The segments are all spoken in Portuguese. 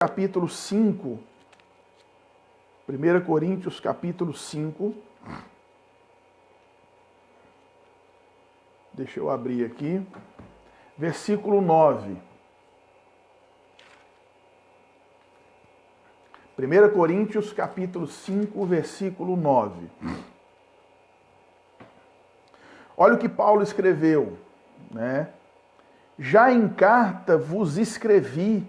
capítulo 5. 1 Coríntios, capítulo 5. Deixa eu abrir aqui. Versículo 9. 1 Coríntios, capítulo 5, versículo 9. Olha o que Paulo escreveu, né? Já em carta vos escrevi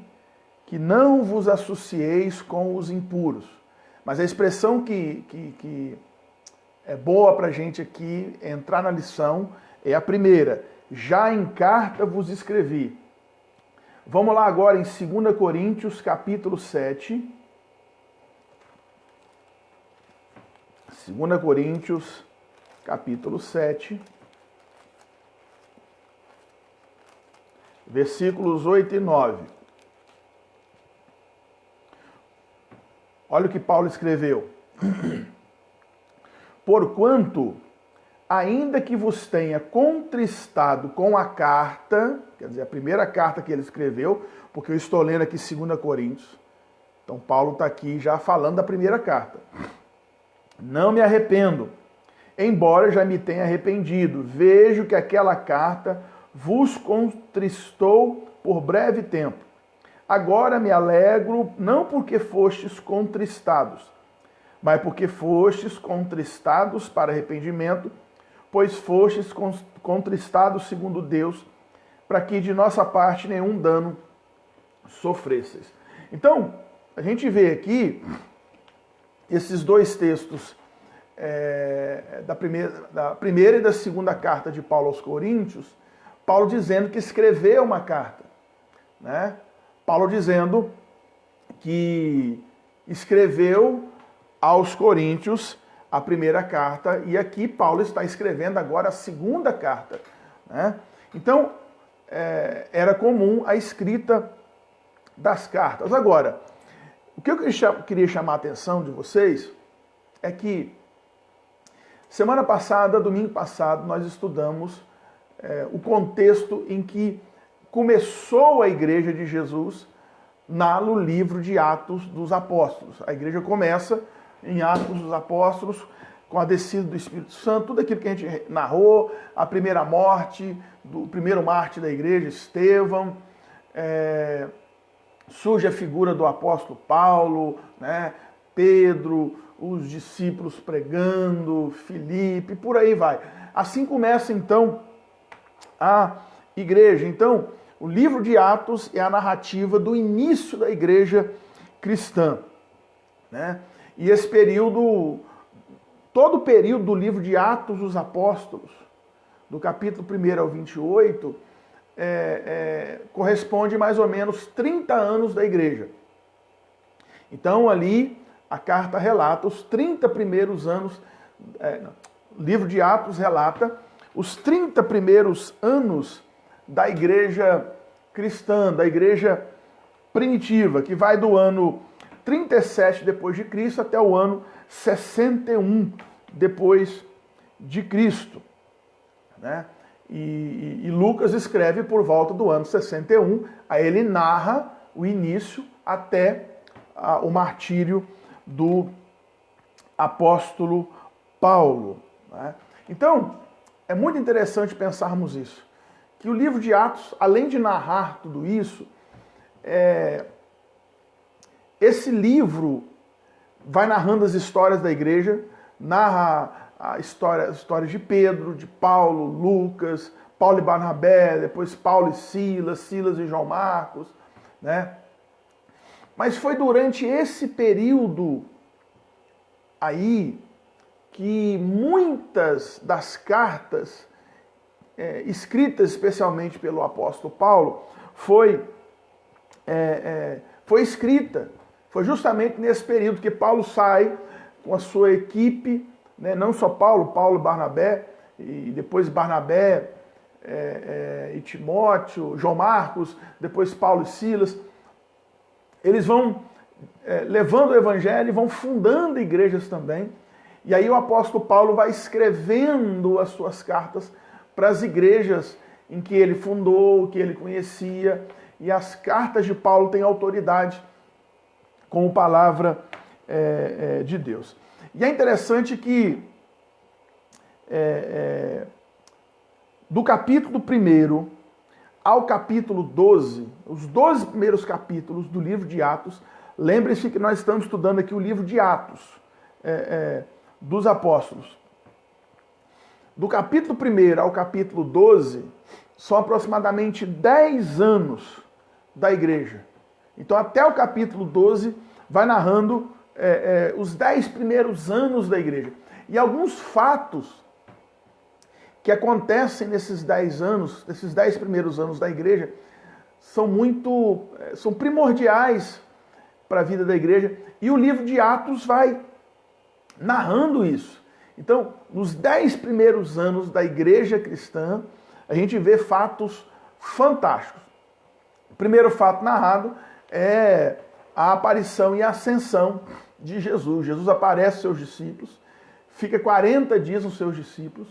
que não vos associeis com os impuros. Mas a expressão que é boa para a gente aqui entrar na lição é a primeira. Já em carta vos escrevi. Vamos lá agora em 2 Coríntios, capítulo 7. 2 Coríntios, capítulo 7. Versículos 8 e 9. Olha o que Paulo escreveu. Porquanto, ainda que vos tenha contristado com a carta, quer dizer, a primeira carta que ele escreveu, porque eu estou lendo aqui 2 Coríntios, então Paulo está aqui já falando da primeira carta. Não me arrependo, embora já me tenha arrependido. Vejo que aquela carta vos contristou por breve tempo. Agora me alegro, não porque fostes contristados, mas porque fostes contristados para arrependimento, pois fostes contristados segundo Deus, para que de nossa parte nenhum dano sofresseis. Então, a gente vê aqui esses dois textos da primeira e da segunda carta de Paulo aos Coríntios, Paulo dizendo que escreveu uma carta, né? Paulo dizendo que escreveu aos Coríntios a primeira carta, e aqui Paulo está escrevendo agora a segunda carta, né? Então, era comum a escrita das cartas. Agora, o que eu queria chamar a atenção de vocês é que semana passada, domingo passado, nós estudamos o contexto em que começou a igreja de Jesus no livro de Atos dos Apóstolos. A igreja começa em Atos dos Apóstolos, com a descida do Espírito Santo, tudo aquilo que a gente narrou, a primeira morte, do primeiro mártir da igreja, Estevão, surge a figura do apóstolo Paulo, né? Pedro, os discípulos pregando, Filipe, por aí vai. Assim começa então a igreja. Então, o livro de Atos é a narrativa do início da igreja cristã, né? E esse período, todo o período do livro de Atos dos Apóstolos, do capítulo 1 ao 28, corresponde mais ou menos 30 anos da igreja. Então ali a carta relata os 30 primeiros anos, o livro de Atos relata os 30 primeiros anos da igreja cristã, da igreja primitiva, que vai do ano 37 depois de Cristo até o ano 61 depois de Cristo, né? E Lucas escreve por volta do ano 61, aí ele narra o início até o martírio do apóstolo Paulo, né? Então, é muito interessante pensarmos isso, que o livro de Atos, além de narrar tudo isso, esse livro vai narrando as histórias da igreja, narra as histórias de Pedro, de Paulo, Lucas, Paulo e Barnabé, depois Paulo e Silas, Silas e João Marcos, né? Mas foi durante esse período aí que muitas das cartas escritas especialmente pelo apóstolo Paulo foi escrita. Foi justamente nesse período que Paulo sai com a sua equipe, né? Não só Paulo e Barnabé, e depois Barnabé e Timóteo, João Marcos, depois Paulo e Silas. Eles vão levando o evangelho e vão fundando igrejas também. E aí o apóstolo Paulo vai escrevendo as suas cartas para as igrejas em que ele fundou, que ele conhecia. E as cartas de Paulo têm autoridade como palavra de Deus. E é interessante que do capítulo 1 ao capítulo 12, os 12 primeiros capítulos do livro de Atos, lembre-se que nós estamos estudando aqui o livro de Atos dos apóstolos. Do capítulo 1 ao capítulo 12, são aproximadamente 10 anos da igreja. Então, até o capítulo 12, vai narrando os 10 primeiros anos da igreja. E alguns fatos que acontecem nesses 10 anos, nesses 10 primeiros anos da igreja, são primordiais para a vida da igreja. E o livro de Atos vai narrando isso. Então, nos 10 primeiros anos da igreja cristã, a gente vê fatos fantásticos. O primeiro fato narrado é a aparição e a ascensão de Jesus. Jesus aparece aos seus discípulos, fica 40 dias com seus discípulos,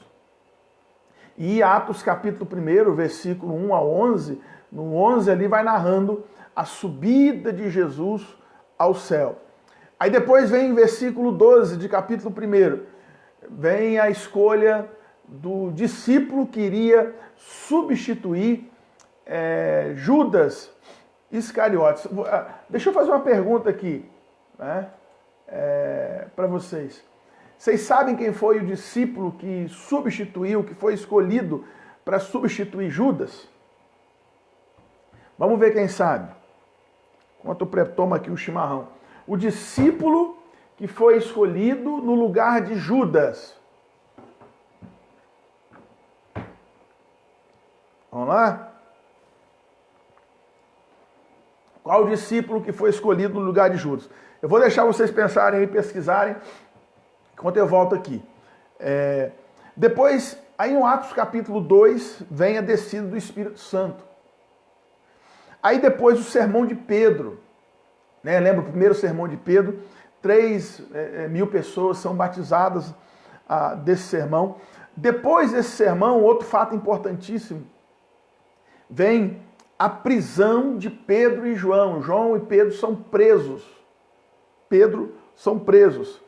e Atos capítulo 1, versículo 1 a 11, no 11 ali vai narrando a subida de Jesus ao céu. Aí depois vem versículo 12 de capítulo 1, vem a escolha do discípulo que iria substituir Judas Iscariotes. Deixa eu fazer uma pergunta aqui, né, para vocês. Vocês sabem quem foi o discípulo que substituiu, que foi escolhido para substituir Judas? Vamos ver quem sabe. Enquanto eu tomo aqui o chimarrão. O discípulo que foi escolhido no lugar de Judas. Vamos lá? Qual o discípulo que foi escolhido no lugar de Judas? Eu vou deixar vocês pensarem e pesquisarem enquanto eu volto aqui. Depois, aí no Atos capítulo 2, vem a descida do Espírito Santo. Aí depois o sermão de Pedro. Lembra o primeiro sermão de Pedro? 3.000 pessoas são batizadas desse sermão. Depois desse sermão, outro fato importantíssimo, vem a prisão de Pedro e João. João e Pedro são presos. São presos.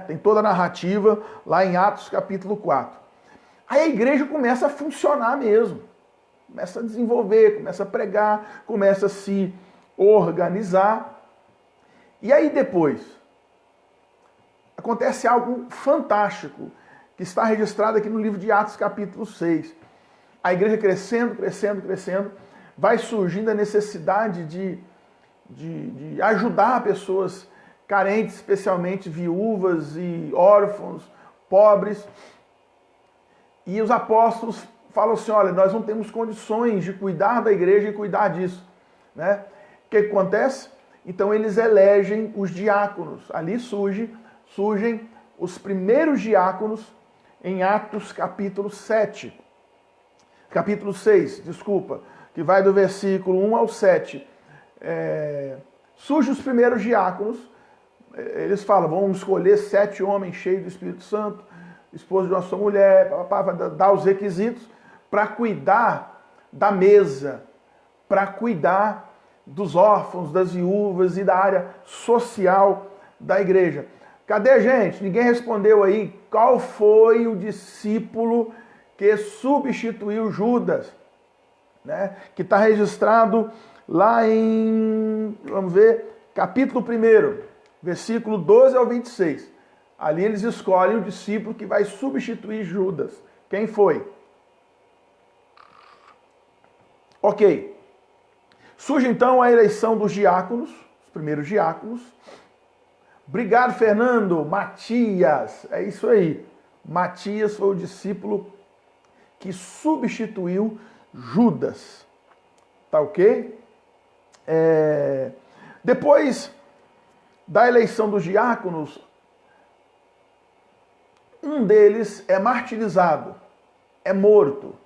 Tem toda a narrativa lá em Atos capítulo 4. Aí a igreja começa a funcionar mesmo. Começa a desenvolver, começa a pregar, começa a se organizar. E aí depois, acontece algo fantástico, que está registrado aqui no livro de Atos capítulo 6. A igreja crescendo, vai surgindo a necessidade de ajudar pessoas carentes, especialmente viúvas e órfãos, pobres. E os apóstolos falam assim, olha, nós não temos condições de cuidar da igreja e cuidar disso. O que acontece? Então eles elegem os diáconos. Ali surgem os primeiros diáconos em Atos capítulo 6, que vai do versículo 1 ao 7. Surgem os primeiros diáconos. Eles falam, vamos escolher 7 homens cheios do Espírito Santo, esposa de uma só mulher, para dar os requisitos para cuidar da mesa, para cuidar dos órfãos, das viúvas e da área social da igreja. Cadê, gente? Ninguém respondeu aí qual foi o discípulo que substituiu Judas, que está registrado lá em, vamos ver, capítulo 1, versículo 12 ao 26. Ali eles escolhem o discípulo que vai substituir Judas. Quem foi? Ok. Surge então a eleição dos diáconos, os primeiros diáconos. Obrigado, Fernando. Matias, é isso aí. Matias foi o discípulo que substituiu Judas. Tá ok? Depois da eleição dos diáconos, um deles é martirizado, é morto.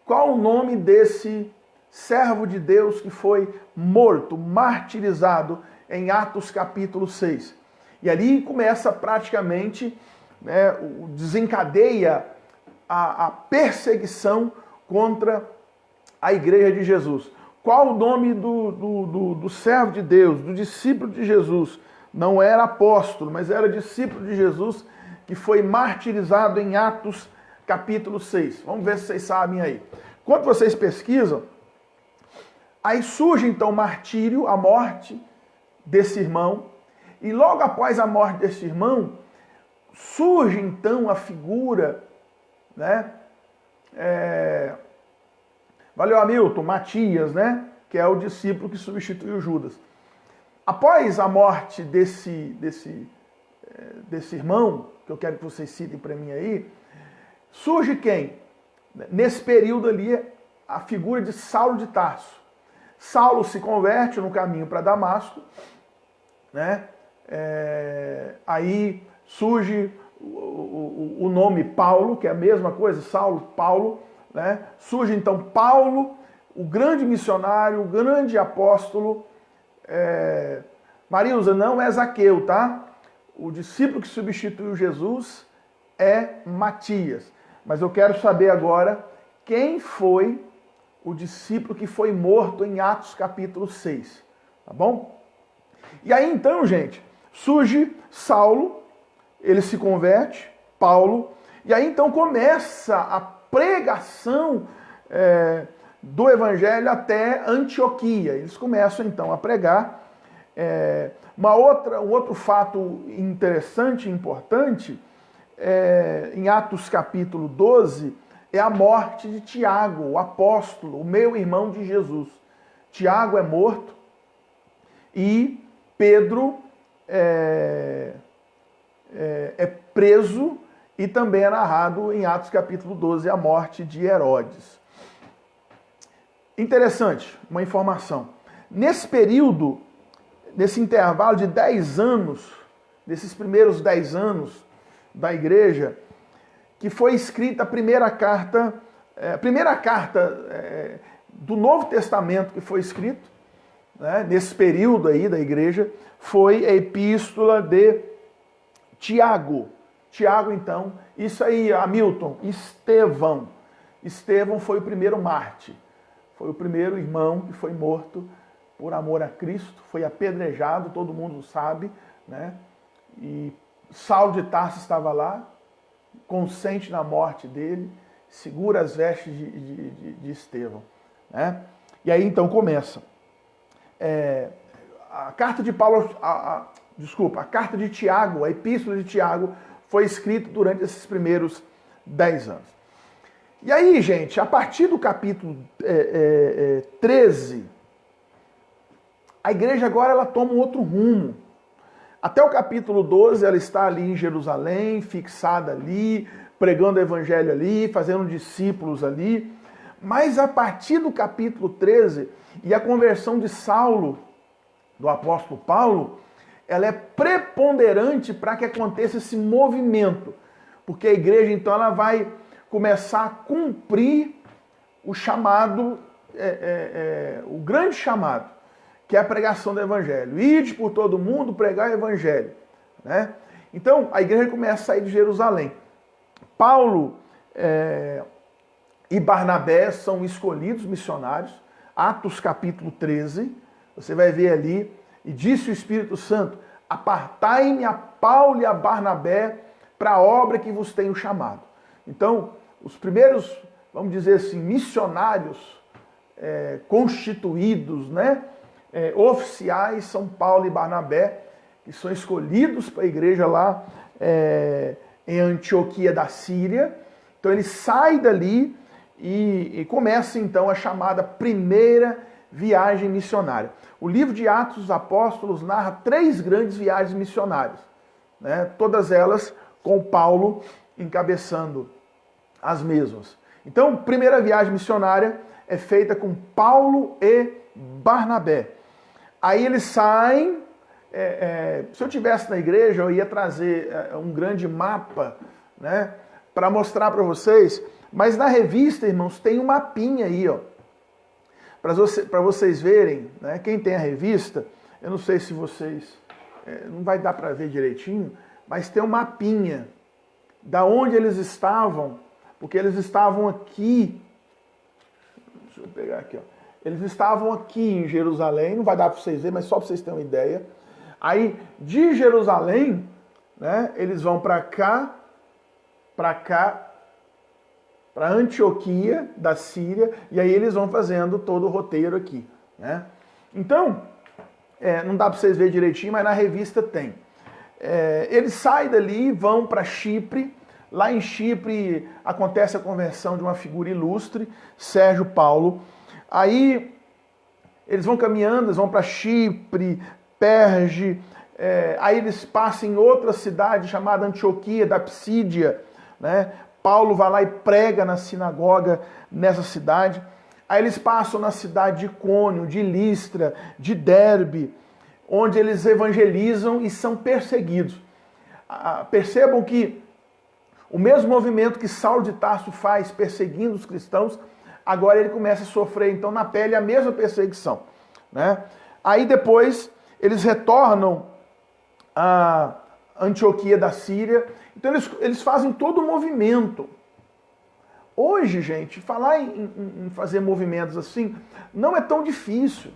Qual o nome desse servo de Deus que foi morto, martirizado em Atos capítulo 6? E ali começa praticamente, desencadeia a perseguição contra a igreja de Jesus. Qual o nome do servo de Deus, do discípulo de Jesus? Não era apóstolo, mas era discípulo de Jesus, que foi martirizado em Atos capítulo 6. Vamos ver se vocês sabem aí. Quando vocês pesquisam, aí surge então o martírio, a morte desse irmão, e logo após a morte desse irmão, surge então a figura, né? Valeu, Hamilton, Matias, né? Que é o discípulo que substituiu Judas. Após a morte desse irmão, que eu quero que vocês citem para mim aí, surge quem? Nesse período ali, a figura de Saulo de Tarso. Saulo se converte no caminho para Damasco, né? Aí surge o nome Paulo, que é a mesma coisa, Saulo, Paulo, né? Surge então Paulo, o grande missionário, o grande apóstolo. Marilza, não é Zaqueu, tá? O discípulo que substituiu Jesus é Matias. Mas eu quero saber agora quem foi o discípulo que foi morto em Atos capítulo 6, tá bom? E aí então, gente, surge Saulo, ele se converte, Paulo, e aí então começa a pregação do evangelho até Antioquia. Eles começam então a pregar. Um outro fato interessante e importante, em Atos capítulo 12, é a morte de Tiago, o apóstolo, o meio irmão de Jesus. Tiago é morto e Pedro é preso, e também é narrado em Atos capítulo 12 a morte de Herodes. Interessante, uma informação. Nesse período, nesse intervalo de 10 anos, desses primeiros 10 anos da igreja, que foi escrita a primeira carta do Novo Testamento que foi escrito, né, nesse período aí da igreja, foi a epístola de Tiago. Tiago, então, isso aí, Hamilton, Estevão. Estevão foi o primeiro mártir, foi o primeiro irmão que foi morto por amor a Cristo, foi apedrejado, todo mundo sabe, né? E Saulo de Tarso estava lá, consente na morte dele, segura as vestes de Estevão, né? E aí então começa. A carta de Paulo, a carta de Tiago, a epístola de Tiago, foi escrita durante esses primeiros 10 anos. E aí, gente, a partir do capítulo 13, a igreja agora ela toma um outro rumo. Até o capítulo 12, ela está ali em Jerusalém, fixada ali, pregando o evangelho ali, fazendo discípulos ali. Mas a partir do capítulo 13, e a conversão de Saulo, do apóstolo Paulo, ela é preponderante para que aconteça esse movimento. Porque a igreja, então, ela vai começar a cumprir o chamado, o grande chamado, que é a pregação do evangelho. Ide por todo mundo pregar o evangelho, né? Então, a igreja começa a sair de Jerusalém. Paulo e Barnabé são escolhidos missionários. Atos capítulo 13, você vai ver ali, e disse o Espírito Santo, apartai-me a Paulo e a Barnabé para a obra que vos tenho chamado. Então, os primeiros, vamos dizer assim, missionários constituídos, né? Oficiais são Paulo e Barnabé, que são escolhidos para a igreja lá em Antioquia da Síria. Então ele sai dali e começa então a chamada primeira viagem missionária. O livro de Atos dos Apóstolos narra 3 grandes viagens missionárias, né? Todas elas com Paulo encabeçando as mesmas. Então, primeira viagem missionária é feita com Paulo e Barnabé. Aí eles saem. Se eu tivesse na igreja, eu ia trazer um grande mapa, né, para mostrar para vocês. Mas na revista, irmãos, tem um mapinha aí, ó, para vocês verem, né? Quem tem a revista, eu não sei se vocês, não vai dar para ver direitinho, mas tem um mapinha da onde eles estavam, porque eles estavam aqui. Deixa eu pegar aqui, ó. Eles estavam aqui em Jerusalém, não vai dar para vocês verem, mas só para vocês terem uma ideia. Aí, de Jerusalém, né, eles vão para cá, para Antioquia, da Síria, e aí eles vão fazendo todo o roteiro aqui, né? Então, não dá para vocês verem direitinho, mas na revista tem. Eles saem dali, vão para Chipre. Lá em Chipre acontece a conversão de uma figura ilustre, Sérgio Paulo. Aí eles vão caminhando, eles vão para Chipre, Perge, aí eles passam em outra cidade chamada Antioquia da Psídia, né? Paulo vai lá e prega na sinagoga nessa cidade. Aí eles passam na cidade de Icônio, de Listra, de Derbe, onde eles evangelizam e são perseguidos. Percebam que o mesmo movimento que Saulo de Tarso faz perseguindo os cristãos, agora ele começa a sofrer então na pele a mesma perseguição, né? Aí depois eles retornam a Antioquia da Síria, então eles fazem todo o movimento. Hoje, gente, falar em fazer movimentos assim não é tão difícil,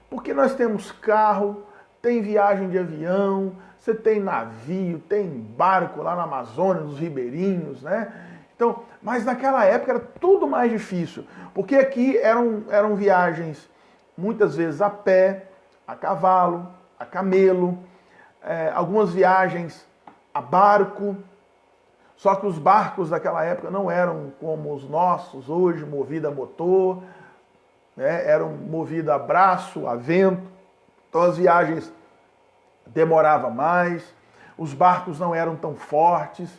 porque nós temos carro, tem viagem de avião, você tem navio, tem barco lá na Amazônia, nos ribeirinhos, né? Então, mas naquela época era tudo mais difícil, porque aqui eram viagens muitas vezes a pé, a cavalo, a camelo, algumas viagens a barco. Só que os barcos daquela época não eram como os nossos hoje, movidos a motor, né? Eram movidos a braço, a vento. Então as viagens demoravam mais, os barcos não eram tão fortes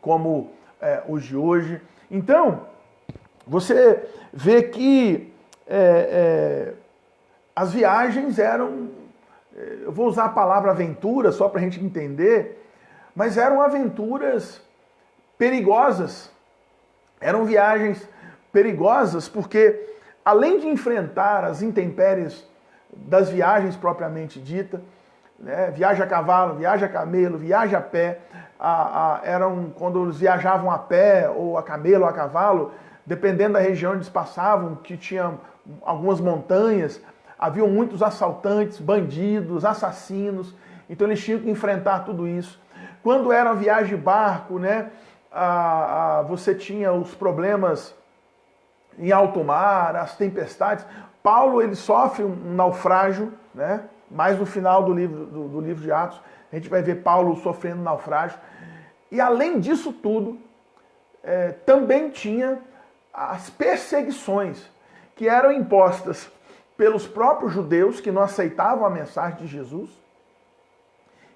como os de hoje. Então, você vê que as viagens eram, eu vou usar a palavra aventura só para a gente entender, mas eram aventuras perigosas, eram viagens perigosas porque, além de enfrentar as intempéries das viagens propriamente dita, né, viagem a cavalo, viagem a camelo, viagem a pé, quando eles viajavam a pé, ou a camelo, ou a cavalo, dependendo da região onde eles passavam, que tinha algumas montanhas, haviam muitos assaltantes, bandidos, assassinos, então eles tinham que enfrentar tudo isso. Quando era uma viagem de barco, né, você tinha os problemas em alto mar, as tempestades. Paulo ele sofre um naufrágio, né, mais no final do livro de Atos, a gente vai ver Paulo sofrendo naufrágio. E além disso tudo, também tinha as perseguições que eram impostas pelos próprios judeus que não aceitavam a mensagem de Jesus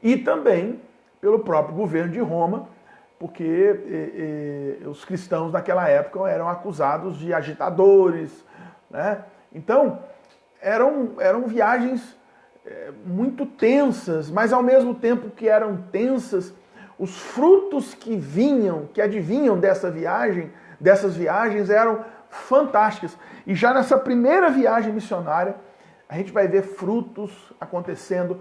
e também pelo próprio governo de Roma, porque os cristãos naquela época eram acusados de agitadores, né? Então, eram viagens muito tensas, mas ao mesmo tempo que eram tensas, os frutos que advinham dessas viagens eram fantásticas. E já nessa primeira viagem missionária, a gente vai ver frutos acontecendo,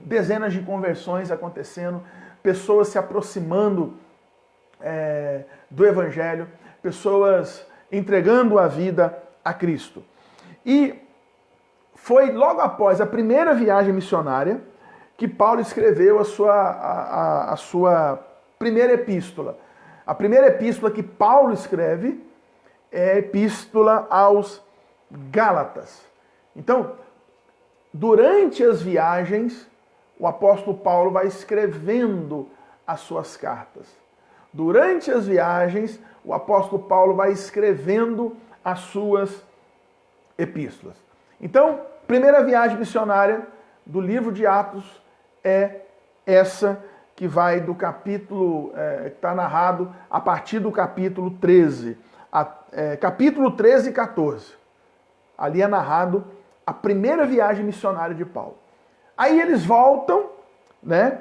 dezenas de conversões acontecendo, pessoas se aproximando do Evangelho, pessoas entregando a vida a Cristo. E foi logo após a primeira viagem missionária que Paulo escreveu a sua primeira epístola. A primeira epístola que Paulo escreve é a epístola aos Gálatas. Então, durante as viagens, o apóstolo Paulo vai escrevendo as suas cartas. Durante as viagens, o apóstolo Paulo vai escrevendo as suas epístolas. Então, primeira viagem missionária do livro de Atos é essa que vai do capítulo, que está narrado a partir do capítulo 13. Capítulo 13 e 14. Ali é narrado a primeira viagem missionária de Paulo. Aí eles voltam, né?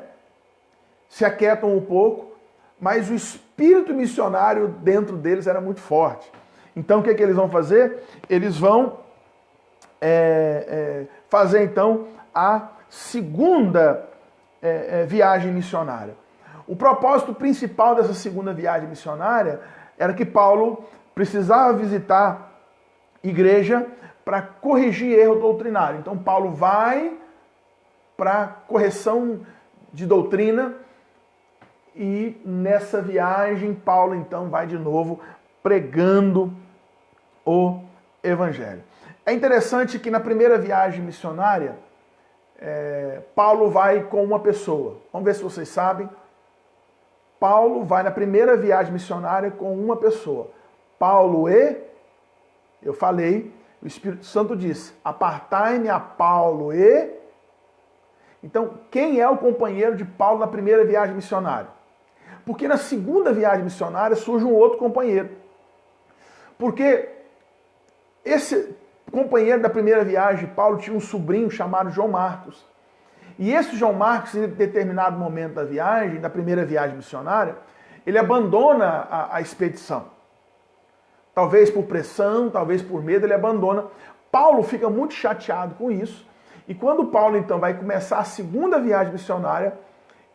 Se aquietam um pouco, mas o espírito missionário dentro deles era muito forte. Então o que eles vão fazer? Eles vão fazer então a segunda viagem missionária. O propósito principal dessa segunda viagem missionária era que Paulo precisava visitar igreja para corrigir erro doutrinário. Então Paulo vai para correção de doutrina e nessa viagem Paulo então vai de novo pregando o evangelho. É interessante que na primeira viagem missionária Paulo vai com uma pessoa. Vamos ver se vocês sabem. Paulo vai na primeira viagem missionária com uma pessoa. Paulo eu falei, o Espírito Santo disse, apartai-me a Paulo Então, quem é o companheiro de Paulo na primeira viagem missionária? Porque na segunda viagem missionária surge um outro companheiro. Porque esse companheiro da primeira viagem de Paulo tinha um sobrinho chamado João Marcos. E esse João Marcos, em determinado momento da viagem, da primeira viagem missionária, ele abandona a expedição. Talvez por pressão, talvez por medo, ele abandona. Paulo fica muito chateado com isso. E quando Paulo, então, vai começar a segunda viagem missionária,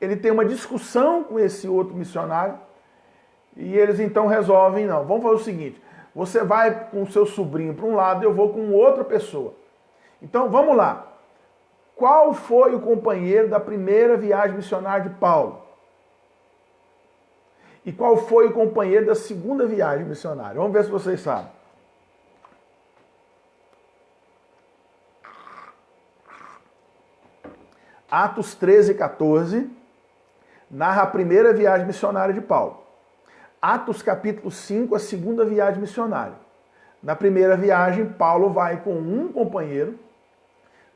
ele tem uma discussão com esse outro missionário. E eles, então, resolvem, não, vamos fazer o seguinte, você vai com o seu sobrinho para um lado, eu vou com outra pessoa. Então, vamos lá. Qual foi o companheiro da primeira viagem missionária de Paulo? E qual foi o companheiro da segunda viagem missionária? Vamos ver se vocês sabem. Atos 13 e 14 narra a primeira viagem missionária de Paulo. Atos capítulo 5, a segunda viagem missionária. Na primeira viagem, Paulo vai com um companheiro,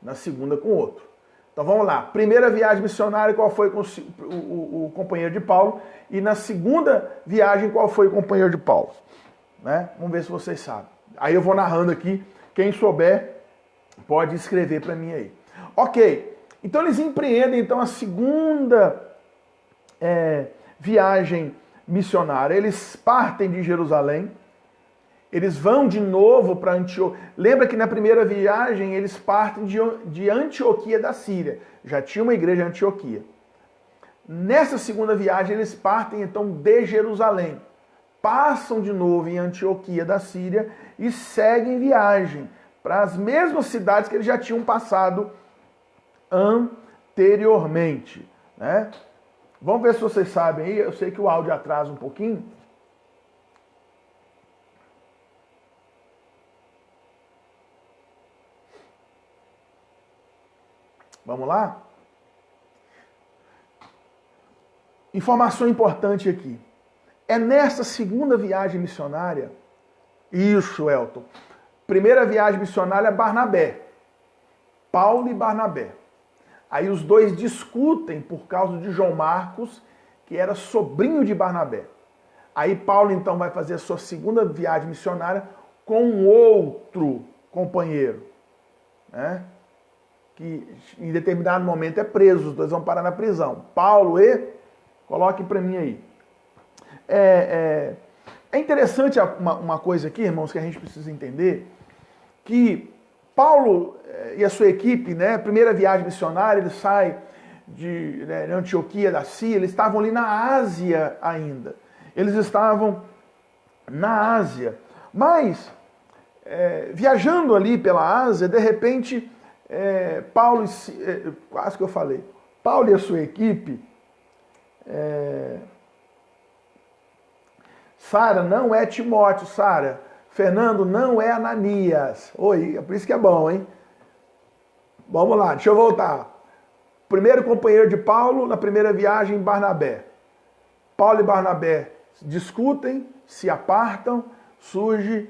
na segunda com outro. Então vamos lá. Primeira viagem missionária, qual foi o companheiro de Paulo? E na segunda viagem, qual foi o companheiro de Paulo? Né? Vamos ver se vocês sabem. Aí eu vou narrando aqui. Quem souber, pode escrever para mim aí. Ok. Então eles empreendem então a segunda viagem missionária. Eles partem de Jerusalém. Eles vão de novo para Antioquia. Lembra que na primeira viagem eles partem de Antioquia da Síria. Já tinha uma igreja em Antioquia. Nessa segunda viagem eles partem então de Jerusalém. Passam de novo em Antioquia da Síria e seguem viagem para as mesmas cidades que eles já tinham passado anteriormente. Né? Vamos ver se vocês sabem aí. Eu sei que o áudio atrasa um pouquinho. Vamos lá? Informação importante aqui. É nessa segunda viagem missionária, isso, Elton, primeira viagem missionária é Barnabé. Paulo e Barnabé. Aí os dois discutem por causa de João Marcos, que era sobrinho de Barnabé. Aí Paulo então vai fazer a sua segunda viagem missionária com outro companheiro, né? Que em determinado momento é preso, os dois vão parar na prisão. Paulo coloque para mim aí. É interessante uma coisa aqui, irmãos, que a gente precisa entender, que Paulo e a sua equipe, né, primeira viagem missionária, ele sai de Antioquia da Síria, eles estavam ali na Ásia ainda. Eles estavam na Ásia. Mas, viajando ali pela Ásia, de repente, Paulo, quase que eu falei, Paulo e a sua equipe, Sara não é Timóteo, Sara. Fernando não é Ananias. Oi, é por isso que é bom, hein? Vamos lá, deixa eu voltar. Primeiro companheiro de Paulo na primeira viagem, Barnabé. Paulo e Barnabé discutem, se apartam, surge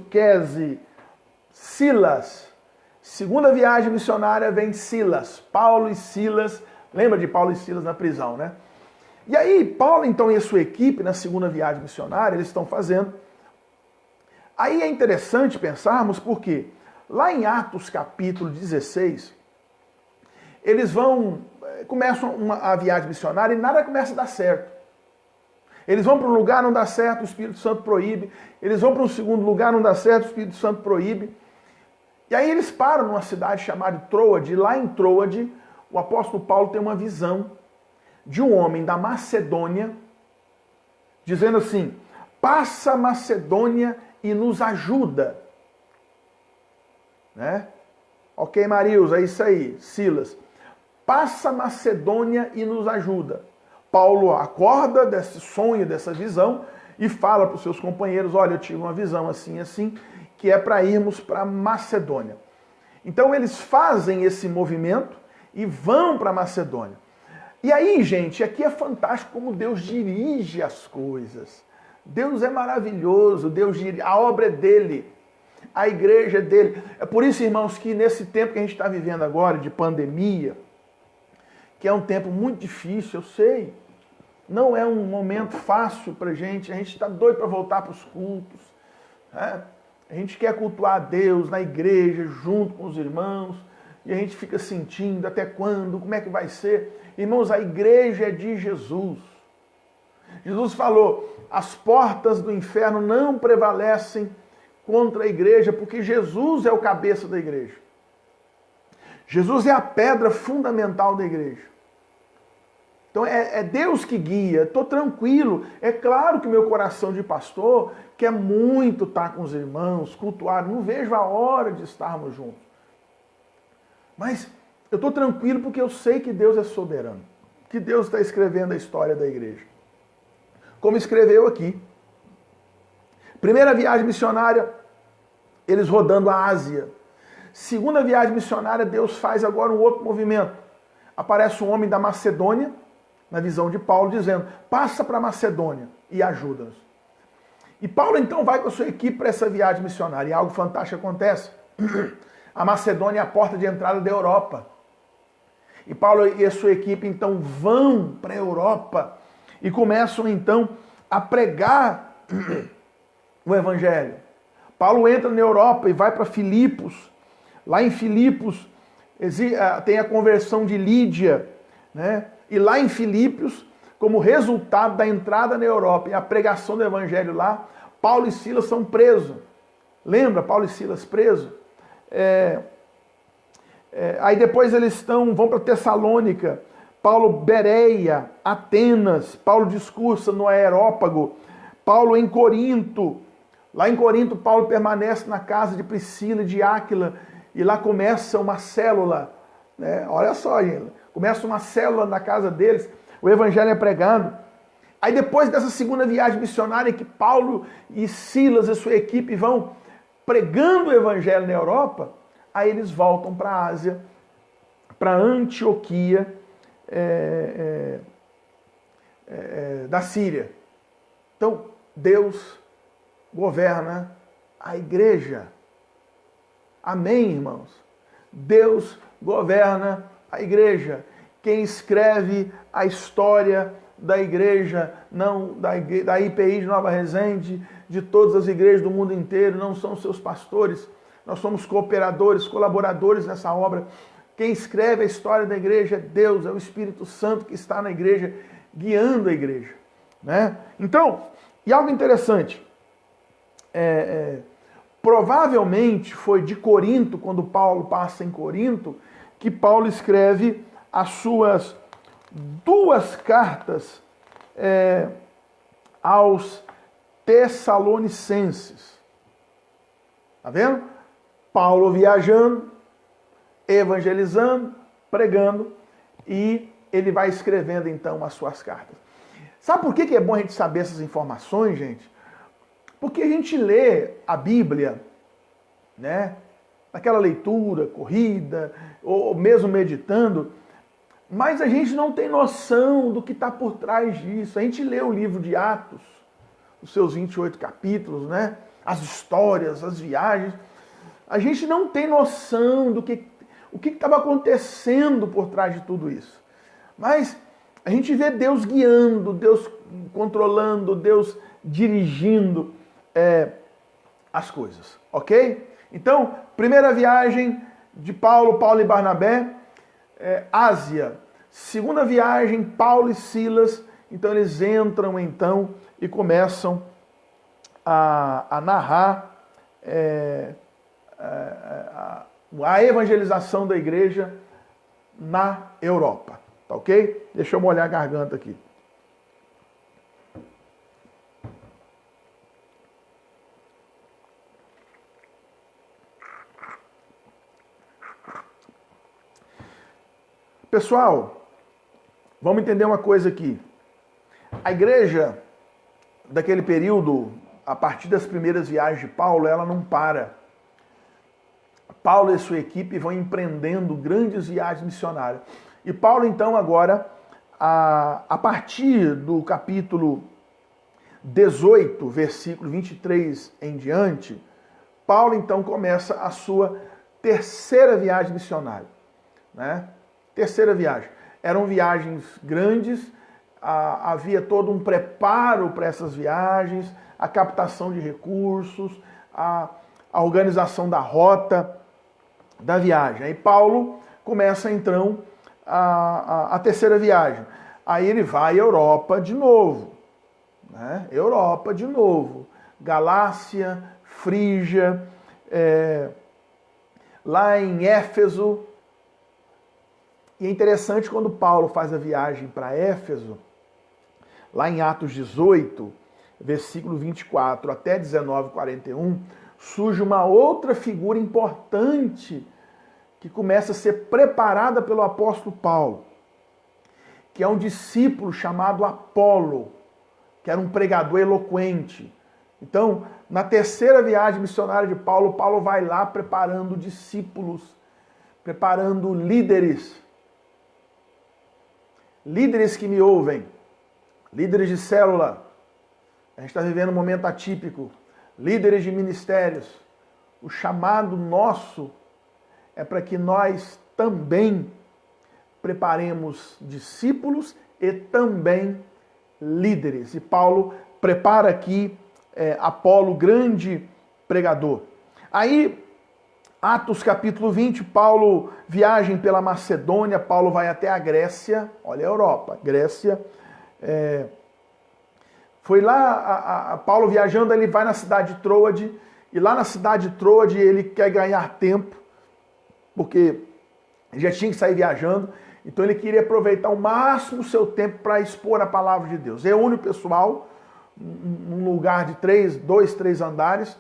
Quese, Silas. Segunda viagem missionária vem Silas. Paulo e Silas. Lembra de Paulo e Silas na prisão, né? E aí, Paulo então e a sua equipe, na segunda viagem missionária, eles estão fazendo. Aí é interessante pensarmos porque lá em Atos capítulo 16, eles começam a viagem missionária e nada começa a dar certo. Eles vão para um lugar, não dá certo, o Espírito Santo proíbe. Eles vão para um segundo lugar, não dá certo, o Espírito Santo proíbe. E aí eles param numa cidade chamada Troade, e lá em Troade, o apóstolo Paulo tem uma visão de um homem da Macedônia, dizendo assim, passa a Macedônia e nos ajuda. Né? Ok, Marilza, é isso aí. Silas, passa a Macedônia e nos ajuda. Paulo acorda desse sonho, dessa visão, e fala para os seus companheiros, olha, eu tive uma visão assim, assim, que é para irmos para Macedônia. Então eles fazem esse movimento e vão para Macedônia. E aí, gente, aqui é fantástico como Deus dirige as coisas. Deus é maravilhoso, a obra é dele, a igreja é dele. É por isso, irmãos, que nesse tempo que a gente está vivendo agora, de pandemia, que é um tempo muito difícil, eu sei, não é um momento fácil para a gente está doido para voltar para os cultos, né? A gente quer cultuar a Deus na igreja, junto com os irmãos, e a gente fica sentindo até quando, como é que vai ser. Irmãos, a igreja é de Jesus. Jesus falou, as portas do inferno não prevalecem contra a igreja, porque Jesus é o cabeça da igreja. Jesus é a pedra fundamental da igreja. Então é Deus que guia, estou tranquilo. É claro que meu coração de pastor quer muito estar com os irmãos, cultuar, não vejo a hora de estarmos juntos. Mas eu estou tranquilo porque eu sei que Deus é soberano, que Deus está escrevendo a história da igreja. Como escreveu aqui. Primeira viagem missionária, eles rodando a Ásia. Segunda viagem missionária, Deus faz agora um outro movimento. Aparece um homem da Macedônia, na visão de Paulo, dizendo, passa para a Macedônia e ajuda-nos. E Paulo então vai com a sua equipe para essa viagem missionária e algo fantástico acontece. A Macedônia é a porta de entrada da Europa. E Paulo e a sua equipe então vão para a Europa e começam então a pregar o Evangelho. Paulo entra na Europa e vai para Filipos. Lá em Filipos tem a conversão de Lídia, né? E lá em Filipos, como resultado da entrada na Europa e a pregação do Evangelho lá, Paulo e Silas são presos. Lembra Paulo e Silas presos? Aí depois eles vão para Tessalônica, Paulo Bereia, Atenas, Paulo discursa no Aerópago, Paulo em Corinto. Lá em Corinto, Paulo permanece na casa de Priscila e de Áquila, e lá começa uma célula, né? Olha só, gente, começa uma célula na casa deles, o evangelho é pregado. Aí depois dessa segunda viagem missionária que Paulo e Silas e sua equipe vão pregando o evangelho na Europa, aí eles voltam para a Ásia, para Antioquia da Síria. Então, Deus governa a igreja. Amém, irmãos? Deus governa a igreja. Quem escreve a história da igreja, não da IPI de Nova Resende, de todas as igrejas do mundo inteiro, não são seus pastores. Nós somos cooperadores, colaboradores nessa obra. Quem escreve a história da igreja é Deus, é o Espírito Santo que está na igreja, guiando a igreja. Né? Então, e algo interessante, provavelmente foi de Corinto, quando Paulo passa em Corinto, que Paulo escreve as suas duas cartas aos Tessalonicenses. Tá vendo? Paulo viajando, evangelizando, pregando, e ele vai escrevendo então as suas cartas. Sabe por que é bom a gente saber essas informações, gente? Porque a gente lê a Bíblia, né? Naquela leitura corrida, ou mesmo meditando, mas a gente não tem noção do que está por trás disso. A gente lê o livro de Atos, os seus 28 capítulos, né? As histórias, as viagens. A gente não tem noção do que estava acontecendo por trás de tudo isso. Mas a gente vê Deus guiando, Deus controlando, Deus dirigindo as coisas, ok? Então, primeira viagem de Paulo e Barnabé, Ásia. Segunda viagem, Paulo e Silas. Então eles entram então e começam a narrar a evangelização da igreja na Europa. Tá ok? Deixa eu molhar a garganta aqui. Pessoal, vamos entender uma coisa aqui. A igreja daquele período, a partir das primeiras viagens de Paulo, ela não para. Paulo e sua equipe vão empreendendo grandes viagens missionárias. E Paulo, então, agora, a partir do capítulo 18, versículo 23 em diante, Paulo, então, começa a sua terceira viagem missionária. Né? Terceira viagem. Eram viagens grandes, havia todo um preparo para essas viagens, a captação de recursos, a organização da rota da viagem. Aí Paulo começa, então, a terceira viagem. Aí ele vai à Europa de novo. Né? Europa de novo. Galácia, Frígia, lá em Éfeso. E é interessante quando Paulo faz a viagem para Éfeso, lá em Atos 18, versículo 24 até 19:41, surge uma outra figura importante que começa a ser preparada pelo apóstolo Paulo, que é um discípulo chamado Apolo, que era um pregador eloquente. Então, na terceira viagem missionária de Paulo, Paulo vai lá preparando discípulos, preparando líderes. Líderes que me ouvem, líderes de célula, a gente está vivendo um momento atípico, líderes de ministérios. O chamado nosso é para que nós também preparemos discípulos e também líderes. E Paulo prepara aqui Apolo, grande pregador. Aí, Atos capítulo 20, Paulo viagem pela Macedônia, Paulo vai até a Grécia, olha a Europa, Grécia. Foi lá, Paulo viajando, ele vai na cidade de Troade, e lá na cidade de Troade ele quer ganhar tempo, porque já tinha que sair viajando, então ele queria aproveitar ao máximo o seu tempo para expor a palavra de Deus. Reúne o pessoal num lugar de três andares,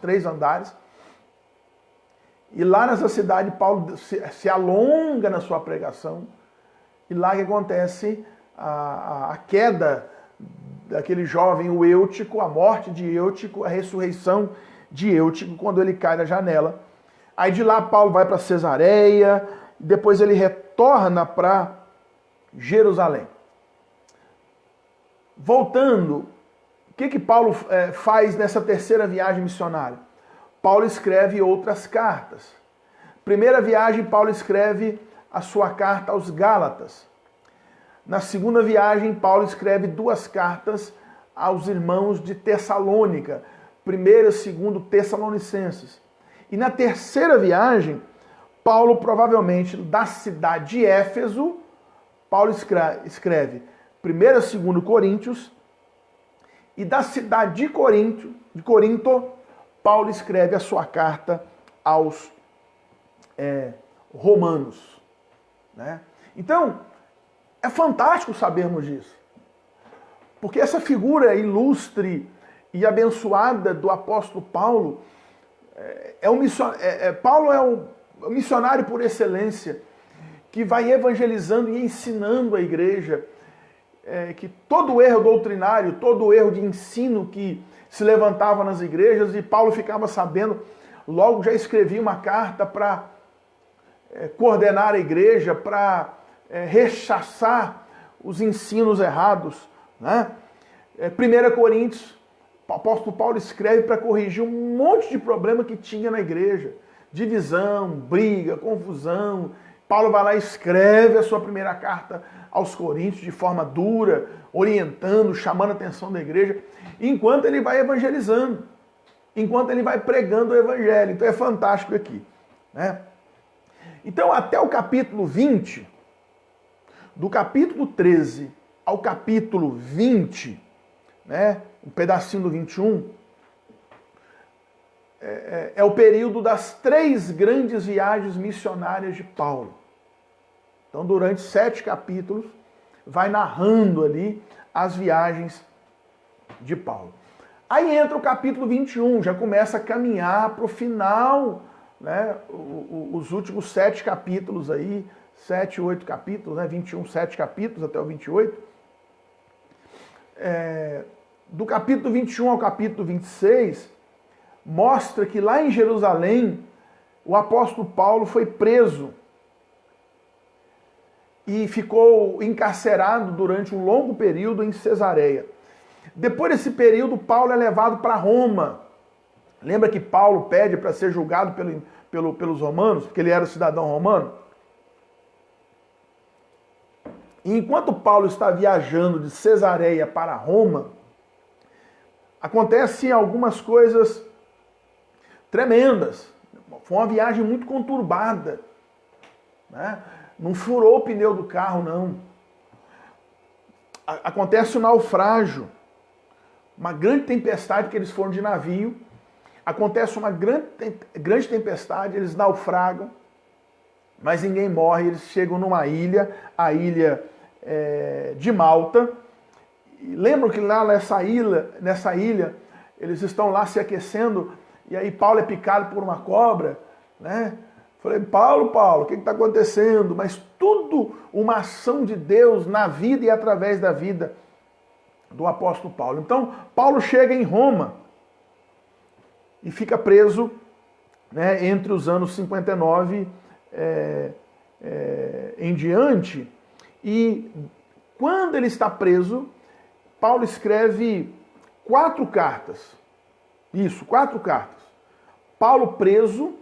e lá nessa cidade Paulo se alonga na sua pregação, e lá que acontece a queda daquele jovem, o Eutico, a morte de Eutico, a ressurreição de Eutico, quando ele cai da janela. Aí de lá Paulo vai para Cesareia, depois ele retorna para Jerusalém. Voltando, o que Paulo faz nessa terceira viagem missionária? Paulo escreve outras cartas. Primeira viagem, Paulo escreve a sua carta aos Gálatas. Na segunda viagem, Paulo escreve 2 cartas aos irmãos de Tessalônica, 1ª e 2ª Tessalonicenses. E na terceira viagem, Paulo provavelmente da cidade de Éfeso, Paulo escreve 1ª e 2ª Coríntios, e da cidade de Corinto, Paulo escreve a sua carta aos romanos. Né? Então, é fantástico sabermos disso. Porque essa figura ilustre e abençoada do apóstolo Paulo, Paulo é um missionário por excelência, que vai evangelizando e ensinando a igreja, que todo erro doutrinário, todo erro de ensino que se levantava nas igrejas, e Paulo ficava sabendo, logo já escrevia uma carta para coordenar a igreja, para rechaçar os ensinos errados. Né? 1 Coríntios, o apóstolo Paulo escreve para corrigir um monte de problema que tinha na igreja. Divisão, briga, confusão. Paulo vai lá e escreve a sua primeira carta aos Coríntios de forma dura, orientando, chamando a atenção da igreja, enquanto ele vai evangelizando, enquanto ele vai pregando o evangelho. Então é fantástico aqui. Né? Então até o capítulo 20, do capítulo 13 ao capítulo 20, né, um pedacinho do 21, é o período das 3 grandes viagens missionárias de Paulo. Então, durante 7 capítulos, vai narrando ali as viagens de Paulo. Aí entra o capítulo 21, já começa a caminhar para o final, né, os últimos 7 capítulos aí, 7, 8 capítulos, né? 21, 7 capítulos até o 28. Do capítulo 21 ao capítulo 26, mostra que lá em Jerusalém, o apóstolo Paulo foi preso e ficou encarcerado durante um longo período em Cesareia. Depois desse período, Paulo é levado para Roma. Lembra que Paulo pede para ser julgado pelos romanos, porque ele era cidadão romano? E enquanto Paulo está viajando de Cesareia para Roma, acontecem algumas coisas tremendas. Foi uma viagem muito conturbada, né? Não furou o pneu do carro, não. Acontece o naufrágio, uma grande tempestade, que eles foram de navio. Acontece uma grande tempestade, eles naufragam, mas ninguém morre. Eles chegam numa ilha, a ilha de Malta. E lembram que lá nessa ilha, eles estão lá se aquecendo, e aí Paulo é picado por uma cobra, né? Falei, Paulo, o que está acontecendo? Mas tudo uma ação de Deus na vida e através da vida do apóstolo Paulo. Então, Paulo chega em Roma e fica preso, né, entre os anos 59 em diante. E quando ele está preso, Paulo escreve 4 cartas. Isso, 4 cartas. Paulo preso,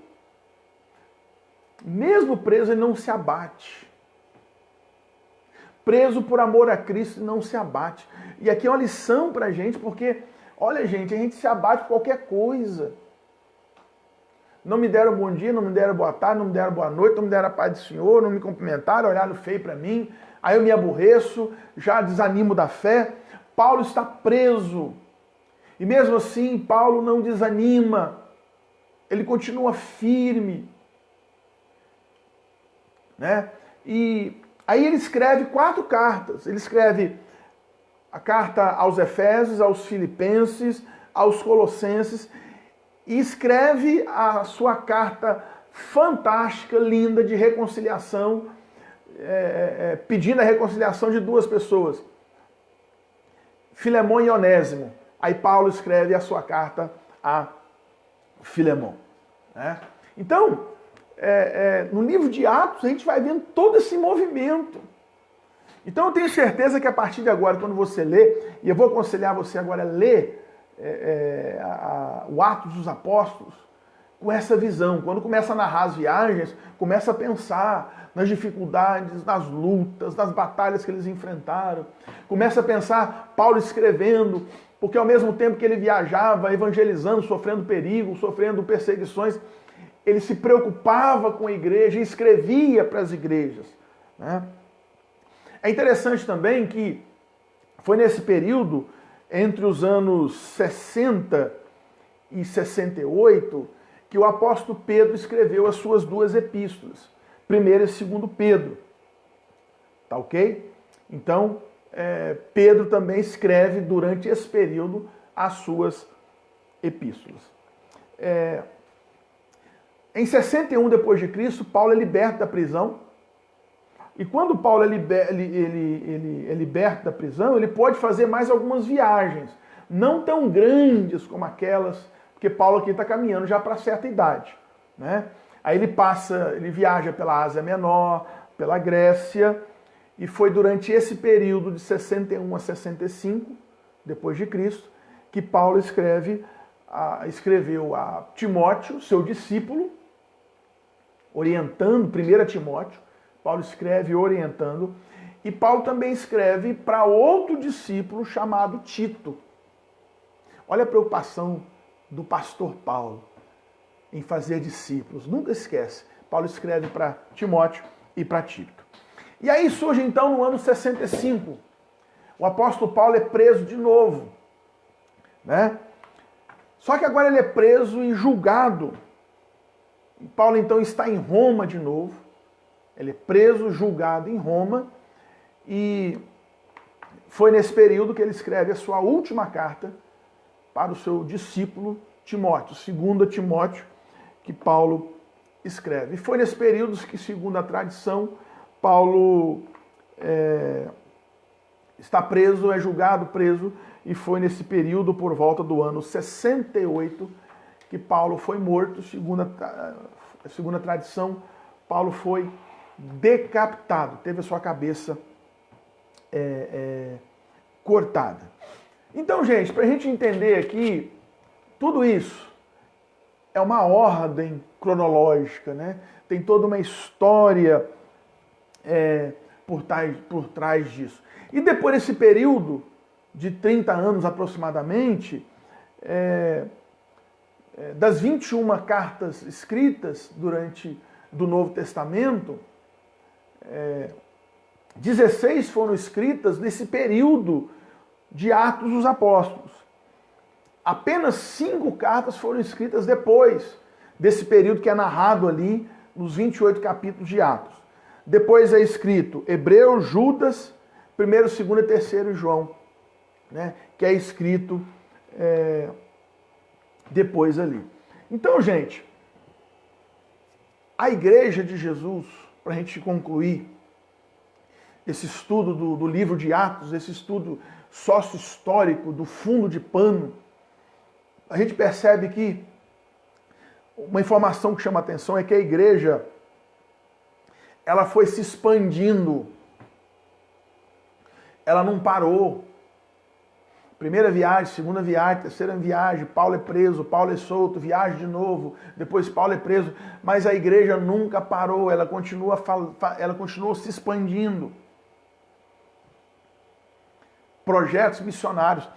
mesmo preso, ele não se abate. Preso por amor a Cristo, não se abate. E aqui é uma lição pra gente, porque, olha gente, a gente se abate por qualquer coisa. Não me deram bom dia, não me deram boa tarde, não me deram boa noite, não me deram a paz do Senhor, não me cumprimentaram, olharam feio pra mim, aí eu me aborreço, já desanimo da fé. Paulo está preso. E mesmo assim, Paulo não desanima. Ele continua firme, né? E aí ele escreve 4 cartas. Ele escreve a carta aos Efésios, aos Filipenses, aos Colossenses, e escreve a sua carta fantástica, linda, de reconciliação, pedindo a reconciliação de 2 pessoas, Filemão e Onésimo. Aí Paulo escreve a sua carta a Filemão, né? Então, no livro de Atos, a gente vai vendo todo esse movimento. Então eu tenho certeza que a partir de agora, quando você lê, e eu vou aconselhar você agora a ler o Atos dos Apóstolos com essa visão. Quando começa a narrar as viagens, começa a pensar nas dificuldades, nas lutas, nas batalhas que eles enfrentaram. Começa a pensar Paulo escrevendo, porque ao mesmo tempo que ele viajava, evangelizando, sofrendo perigo, sofrendo perseguições, ele se preocupava com a igreja e escrevia para as igrejas, né? É interessante também que foi nesse período, entre os anos 60 e 68, que o apóstolo Pedro escreveu as suas 2 epístolas, 1º e 2º Pedro. Tá ok? Então, Pedro também escreve durante esse período as suas epístolas. Em 61 depois de Cristo, Paulo é liberto da prisão. E quando Paulo é liberto da prisão, ele pode fazer mais algumas viagens, não tão grandes como aquelas, porque Paulo aqui está caminhando já para certa idade, né? Aí ele viaja pela Ásia Menor, pela Grécia, e foi durante esse período de 61 a 65 depois de Cristo que Paulo escreveu a Timóteo, seu discípulo, orientando, 1 Timóteo. Paulo escreve orientando, e Paulo também escreve para outro discípulo chamado Tito. Olha a preocupação do pastor Paulo em fazer discípulos. Nunca esquece. Paulo escreve para Timóteo e para Tito. E aí surge então no ano 65. O apóstolo Paulo é preso de novo, né? Só que agora ele é preso e julgado. E Paulo então está em Roma de novo. Ele é preso, julgado em Roma, e foi nesse período que ele escreve a sua última carta para o seu discípulo Timóteo, 2 Timóteo, que Paulo escreve. E foi nesse período que, segundo a tradição, Paulo está preso, é julgado, preso, e foi nesse período, por volta do ano 68, que Paulo foi morto. Segundo a tradição, Paulo foi decapitado, teve a sua cabeça cortada. Então, gente, para a gente entender aqui, tudo isso é uma ordem cronológica, né? Tem toda uma história por trás disso. E depois desse período de 30 anos aproximadamente, das 21 cartas escritas do Novo Testamento, 16 foram escritas nesse período de Atos dos Apóstolos. Apenas 5 cartas foram escritas depois desse período que é narrado ali nos 28 capítulos de Atos. Depois é escrito Hebreus, Judas, 1º, 2º e 3º João, né, que é escrito depois ali. Então, gente, a Igreja de Jesus, para a gente concluir esse estudo do livro de Atos, esse estudo sócio-histórico do fundo de pano, a gente percebe que uma informação que chama a atenção é que a igreja ela foi se expandindo. Ela não parou. Primeira viagem, segunda viagem, terceira viagem, Paulo é preso, Paulo é solto, viagem de novo, depois Paulo é preso, mas a igreja nunca parou, ela continuou se expandindo. Projetos missionários.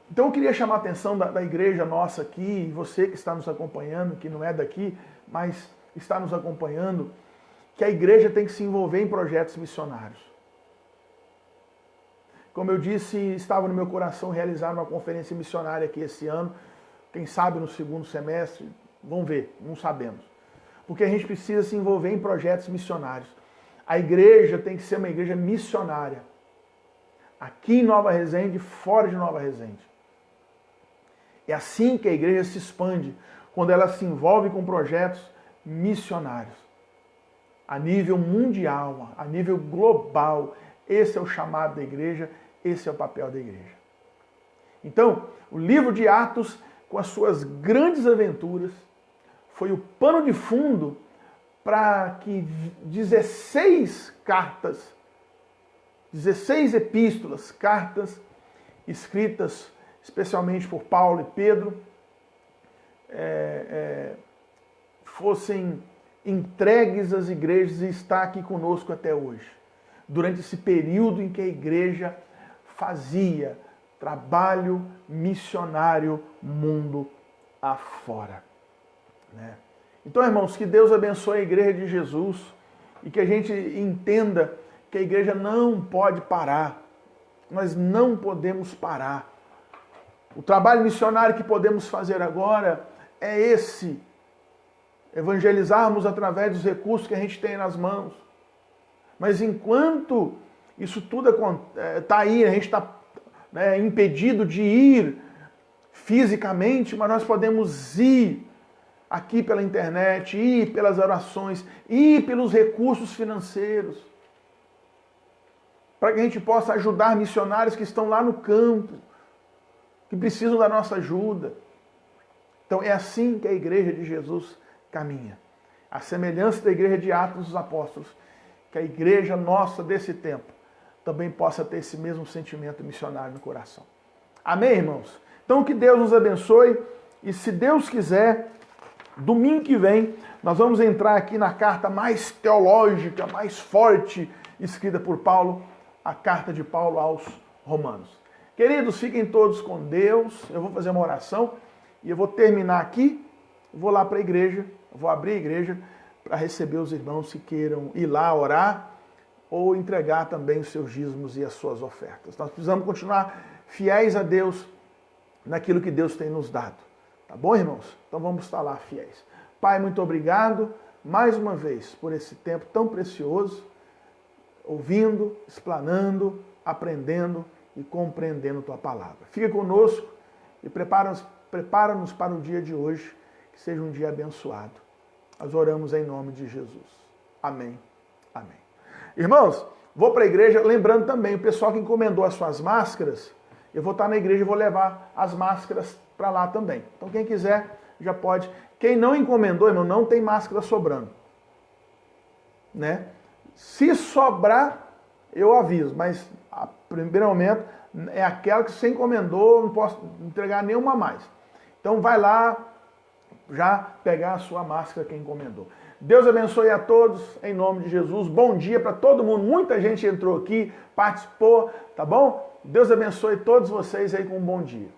Então eu queria chamar a atenção da igreja nossa aqui, você que está nos acompanhando, que não é daqui, mas está nos acompanhando, que a igreja tem que se envolver em projetos missionários. Como eu disse, estava no meu coração realizar uma conferência missionária aqui esse ano, quem sabe no segundo semestre, vamos ver, não sabemos. Porque a gente precisa se envolver em projetos missionários. A igreja tem que ser uma igreja missionária. Aqui em Nova Resende, fora de Nova Resende. É assim que a igreja se expande, quando ela se envolve com projetos missionários. A nível mundial, a nível global. Esse é o chamado da igreja, esse é o papel da igreja. Então, o livro de Atos, com as suas grandes aventuras, foi o pano de fundo para que 16 cartas, 16 epístolas, cartas escritas especialmente por Paulo e Pedro, fossem entregues às igrejas e está aqui conosco até hoje. Durante esse período em que a igreja fazia trabalho missionário mundo afora. Né? Então, irmãos, que Deus abençoe a igreja de Jesus e que a gente entenda que a igreja não pode parar. Nós não podemos parar. O trabalho missionário que podemos fazer agora é esse. Evangelizarmos através dos recursos que a gente tem nas mãos. Mas enquanto isso tudo está aí, a gente está impedido de ir fisicamente, mas nós podemos ir aqui pela internet, ir pelas orações, ir pelos recursos financeiros, para que a gente possa ajudar missionários que estão lá no campo, que precisam da nossa ajuda. Então é assim que a igreja de Jesus caminha. A semelhança da igreja de Atos dos Apóstolos, que a igreja nossa desse tempo também possa ter esse mesmo sentimento missionário no coração. Amém, irmãos? Então que Deus nos abençoe e, se Deus quiser, domingo que vem nós vamos entrar aqui na carta mais teológica, mais forte, escrita por Paulo, a carta de Paulo aos Romanos. Queridos, fiquem todos com Deus. Eu vou fazer uma oração e eu vou terminar aqui, vou lá para a igreja, vou abrir a igreja para receber os irmãos que queiram ir lá orar ou entregar também os seus dízimos e as suas ofertas. Nós precisamos continuar fiéis a Deus naquilo que Deus tem nos dado. Tá bom, irmãos? Então vamos estar lá fiéis. Pai, muito obrigado mais uma vez por esse tempo tão precioso, ouvindo, explanando, aprendendo e compreendendo Tua palavra. Fica conosco e prepara-nos para o dia de hoje, que seja um dia abençoado. Nós oramos em nome de Jesus. Amém. Amém. Irmãos, vou para a igreja, lembrando também, o pessoal que encomendou as suas máscaras, eu vou estar na igreja e vou levar as máscaras para lá também. Então quem quiser já pode. Quem não encomendou, irmão, não tem máscara sobrando. Né? Se sobrar, eu aviso, mas a primeiro momento é aquela que você encomendou, não posso entregar nenhuma mais. Então vai lá já pegar a sua máscara que encomendou. Deus abençoe a todos, em nome de Jesus. Bom dia para todo mundo. Muita gente entrou aqui, participou, tá bom? Deus abençoe todos vocês aí com um bom dia.